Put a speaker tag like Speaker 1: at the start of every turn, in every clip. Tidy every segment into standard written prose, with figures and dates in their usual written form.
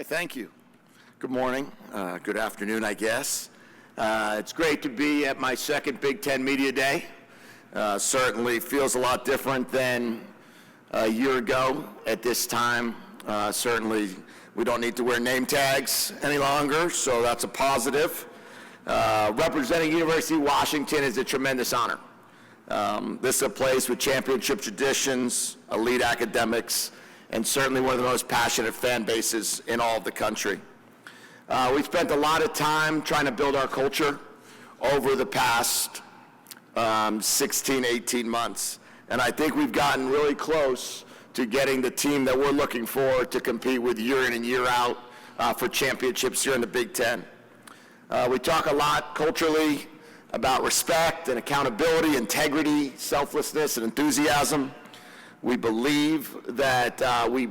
Speaker 1: Okay, thank you. Good morning, good afternoon, I guess. It's great to be at my second Big Ten Media Day. Certainly feels a lot different than a year ago at this time. Certainly we don't need to wear name tags any longer, so that's a positive. Representing University of Washington is a tremendous honor. This is a place with championship traditions, elite academics, and certainly one of the most passionate fan bases in all of the country. We spent a lot of time trying to build our culture over the past 16, 18 months. And I think we've gotten really close to getting the team that we're looking for to compete with year in and year out for championships here in the Big Ten. We talk a lot culturally about respect and accountability, integrity, selflessness, and enthusiasm. We believe that we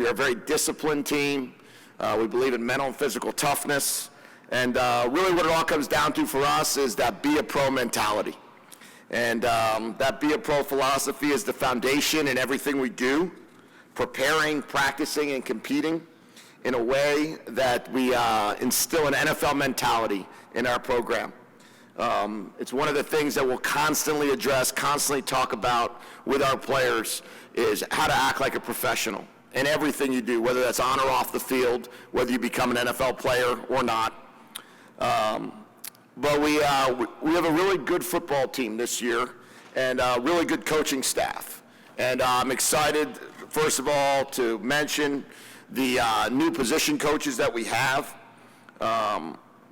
Speaker 1: are a very disciplined team. We believe in mental and physical toughness. And really what it all comes down to for us is that be a pro mentality. And that be a pro philosophy is the foundation in everything we do, preparing, practicing, and competing in a way that we instill an NFL mentality in our program. It's one of the things that we'll constantly address, constantly talk about with our players is how to act like a professional in everything you do, whether that's on or off the field, whether you become an NFL player or not. But we have a really good football team this year and a really good coaching staff. And I'm excited, first of all, to mention the new position coaches that we have.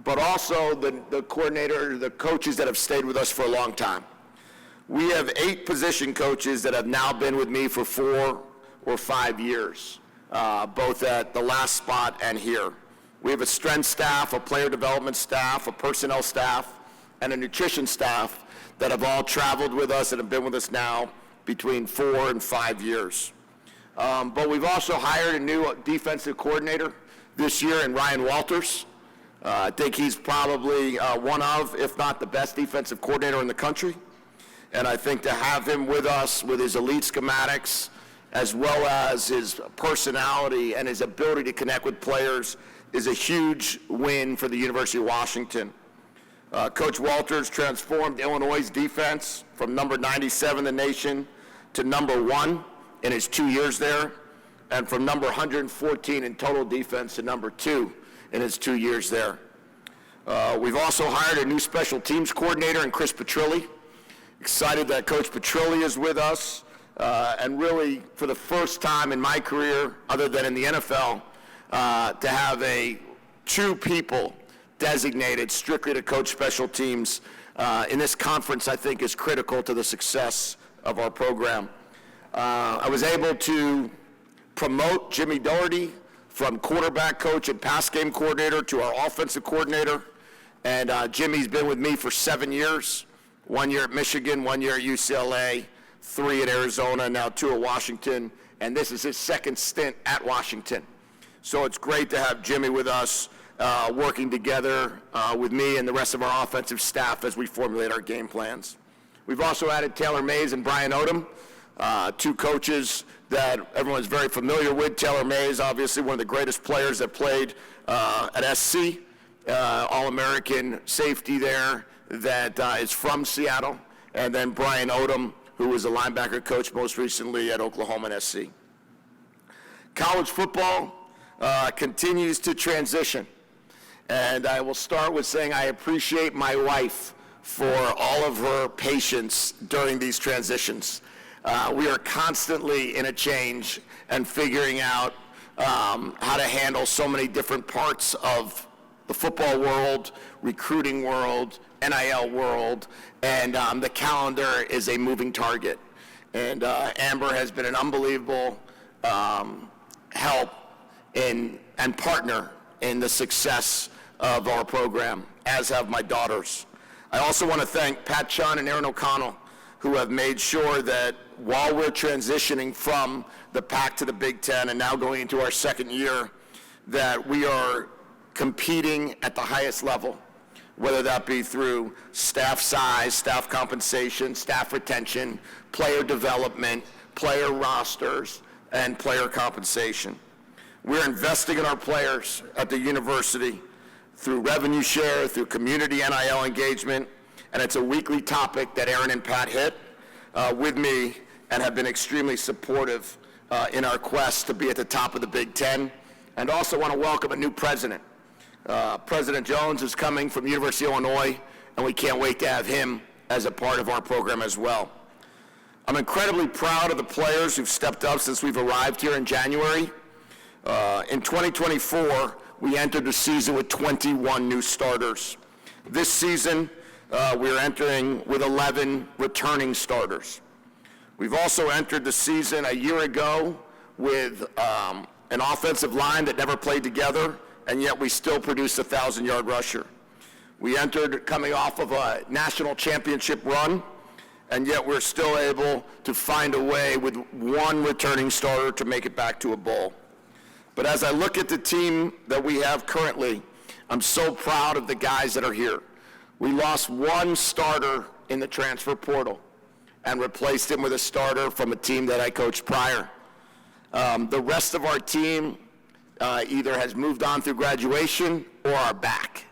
Speaker 1: But also the coaches that have stayed with us for a long time. We have 8 position coaches that have now been with me for 4 or 5 years, both at the last spot and here. We have a strength staff, a player development staff, a personnel staff, and a nutrition staff that have all traveled with us and have been with us now between 4 and 5 years. But we've also hired a new defensive coordinator this year in Ryan Walters. I think he's probably one of, if not the best defensive coordinator in the country. And I think to have him with us with his elite schematics, as well as his personality and his ability to connect with players is a huge win for the University of Washington. Coach Walters transformed Illinois' defense from number 97 in the nation to number 1 in his 2 years there, and from number 114 in total defense to number 2 in his 2 years there. We've also hired a new special teams coordinator in Chris Petrilli. Excited that Coach Petrilli is with us, and really for the first time in my career, other than in the NFL, to have 2 people designated strictly to coach special teams in this conference, I think is critical to the success of our program. I was able to promote Jimmy Doherty from quarterback coach and pass game coordinator to our offensive coordinator. And Jimmy's been with me for 7 years, 1 year at Michigan, 1 year at UCLA, 3 at Arizona, now 2 at Washington. And this is his second stint at Washington. So it's great to have Jimmy with us, working together with me and the rest of our offensive staff as we formulate our game plans. We've also added Taylor Mays and Brian Odom, 2 coaches that everyone's very familiar with. Taylor Mays, obviously one of the greatest players that played at SC, All-American safety there that is from Seattle. And then Brian Odom, who was a linebacker coach most recently at Oklahoma and SC. College football continues to transition. And I will start with saying I appreciate my wife for all of her patience during these transitions. We are constantly in a change and figuring out how to handle so many different parts of the football world, recruiting world, NIL world, and the calendar is a moving target. And Amber has been an unbelievable help and partner in the success of our program, as have my daughters. I also want to thank Pat Chun and Aaron O'Connell, who have made sure that while we're transitioning from the Pac to the Big Ten and now going into our second year, that we are competing at the highest level, whether that be through staff size, staff compensation, staff retention, player development, player rosters, and player compensation. We're investing in our players at the university through revenue share, through community NIL engagement, and it's a weekly topic that Aaron and Pat hit with me and have been extremely supportive in our quest to be at the top of the Big Ten. And also want to welcome a new president. President Jones is coming from the University of Illinois, and we can't wait to have him as a part of our program as well. I'm incredibly proud of the players who've stepped up since we've arrived here in January. In 2024, we entered the season with 21 new starters. This season, we're entering with 11 returning starters. We've also entered the season a year ago with an offensive line that never played together, and yet we still produced a 1,000-yard rusher. We entered coming off of a national championship run, and yet we're still able to find a way with one returning starter to make it back to a bowl. But as I look at the team that we have currently, I'm so proud of the guys that are here. We lost one starter in the transfer portal and replaced him with a starter from a team that I coached prior. The rest of our team either has moved on through graduation or are back.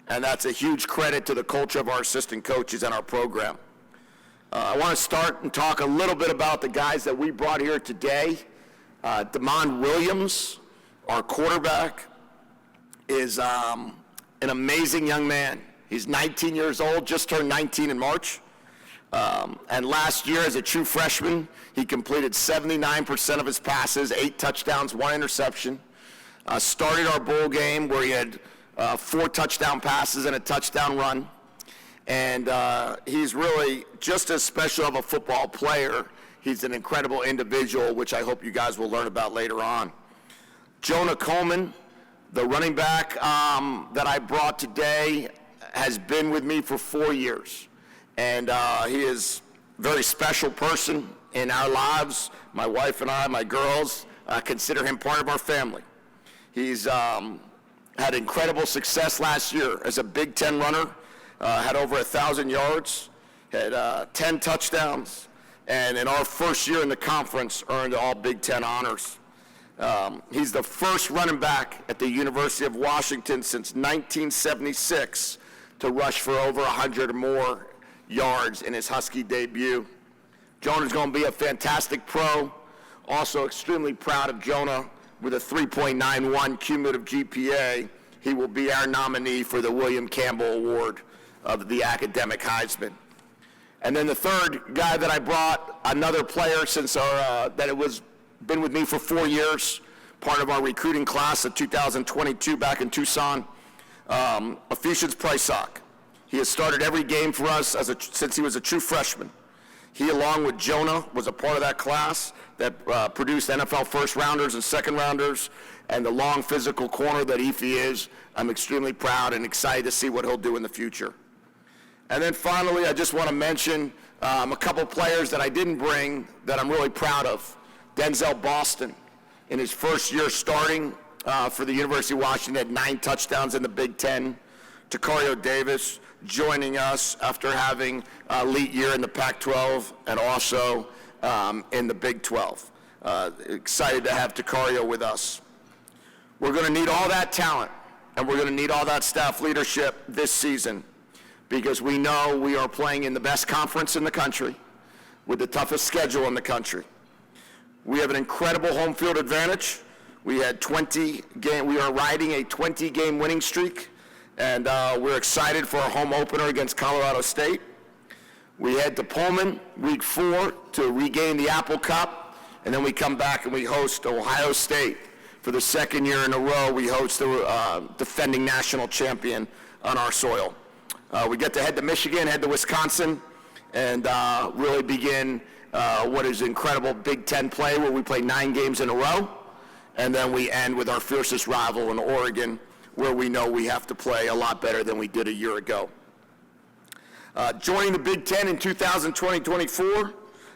Speaker 1: And that's a huge credit to the culture of our assistant coaches and our program. I want to start and talk a little bit about the guys that we brought here today. Damon Williams, our quarterback, is an amazing young man. He's 19 years old, just turned 19 in March. And last year, as a true freshman, he completed 79% of his passes, 8 touchdowns, 1 interception. Started our bowl game where he had 4 touchdown passes and a touchdown run. And he's really just as special of a football player. He's an incredible individual, which I hope you guys will learn about later on. Jonah Coleman, the running back that I brought today, has been with me for 4 years. And he is a very special person in our lives. My wife and I, my girls, consider him part of our family. He's had incredible success last year as a Big Ten runner, had over 1,000 yards, had 10 touchdowns, and in our first year in the conference, earned all Big Ten honors. He's the first running back at the University of Washington since 1976 to rush for over 100 or more yards in his Husky debut. Jonah's going to be a fantastic pro. Also extremely proud of Jonah with a 3.91 cumulative GPA. He will be our nominee for the William Campbell Award of the Academic Heisman. And then the third guy that I brought, another player since been with me for 4 years, part of our recruiting class of 2022 back in Tucson, Ephesians Prysock. He has started every game for us since he was a true freshman. He, along with Jonah, was a part of that class that produced NFL first-rounders and second-rounders, and the long physical corner that Efi is. I'm extremely proud and excited to see what he'll do in the future. And then finally, I just want to mention a couple players that I didn't bring that I'm really proud of. Denzel Boston, in his first year starting for the University of Washington, had 9 touchdowns in the Big Ten. Takario Davis joining us after having a elite year in the Pac-12 and also in the Big 12. Excited to have Takario with us. We're going to need all that talent, and we're going to need all that staff leadership this season because we know we are playing in the best conference in the country with the toughest schedule in the country. We have an incredible home field advantage. We are riding a 20-game winning streak, and we're excited for our home opener against Colorado State. We head to Pullman week 4 to regain the Apple Cup, and then we come back and we host Ohio State. For the second year in a row, we host the defending national champion on our soil. We get to head to Michigan, head to Wisconsin, and really begin what is incredible Big Ten play where we play 9 games in a row, and then we end with our fiercest rival in Oregon, where we know we have to play a lot better than we did a year ago. Joining the Big Ten in 2020-24,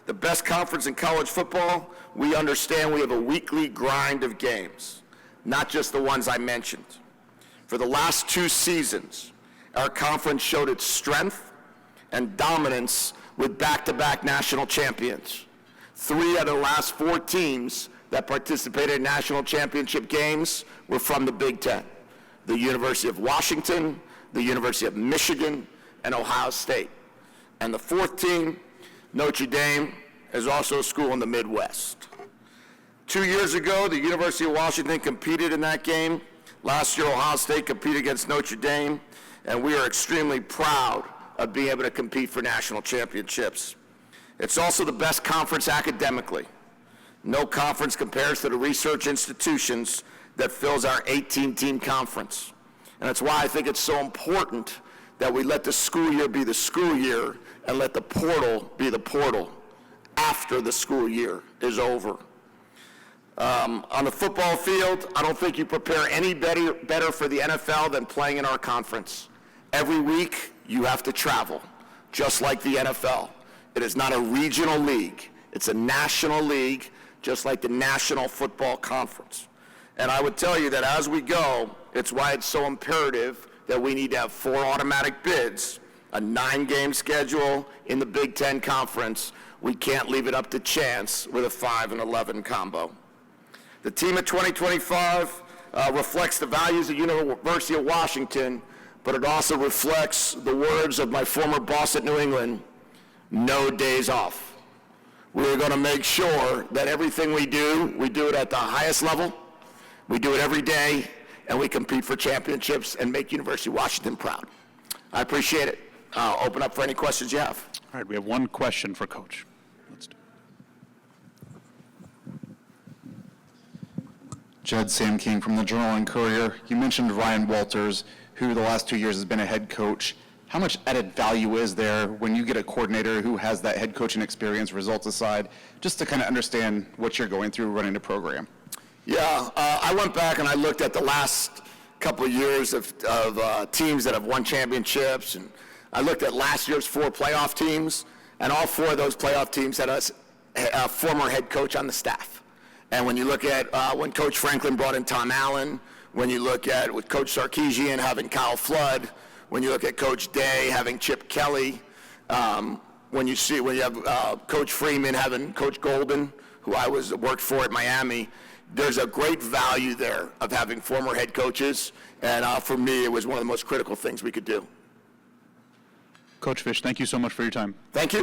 Speaker 1: the best conference in college football, we understand we have a weekly grind of games, not just the ones I mentioned. For the last 2 seasons, our conference showed its strength and dominance with back-to-back national champions. 3 out of the last 4 teams that participated in national championship games were from the Big Ten: the University of Washington, the University of Michigan, and Ohio State. And the fourth team, Notre Dame, is also a school in the Midwest. 2 years ago, the University of Washington competed in that game. Last year, Ohio State competed against Notre Dame, and we are extremely proud of being able to compete for national championships. It's also the best conference academically. No conference compares to the research institutions that fills our 18-team conference. And that's why I think it's so important that we let the school year be the school year and let the portal be the portal after the school year is over. On the football field, I don't think you prepare any better for the NFL than playing in our conference. Every week, you have to travel, just like the NFL. It is not a regional league. It's a national league, just like the National Football Conference. And I would tell you that as we go, it's why it's so imperative that we need to have 4 automatic bids, a 9-game schedule in the Big Ten Conference. We can't leave it up to chance with a 5 and 11 combo. The team of 2025 reflects the values of the University of Washington, but it also reflects the words of my former boss at New England: no days off. We're going to make sure that everything we do it at the highest level, we do it every day, and we compete for championships and make University of Washington proud. I appreciate it. I'll open up for any questions you have.
Speaker 2: All right, we have one question for Coach. Let's do
Speaker 3: Jedd, Sam King from the Journal and Courier. You mentioned Ryan Walters, who the last 2 years has been a head coach. How much added value is there when you get a coordinator who has that head coaching experience, results aside, just to kind of understand what you're going through running the program?
Speaker 1: Yeah, I went back and I looked at the last couple of years of teams that have won championships, and I looked at last year's 4 playoff teams, and all 4 of those playoff teams had a former head coach on the staff. And when you look at when Coach Franklin brought in Tom Allen, when you look at with Coach Sarkisian having Kyle Flood, when you look at Coach Day having Chip Kelly, when you have Coach Freeman having Coach Golden, who I worked for at Miami, there's a great value there of having former head coaches, and for me, it was one of the most critical things we could do.
Speaker 2: Coach Fisch, thank you so much for your time.
Speaker 1: Thank you.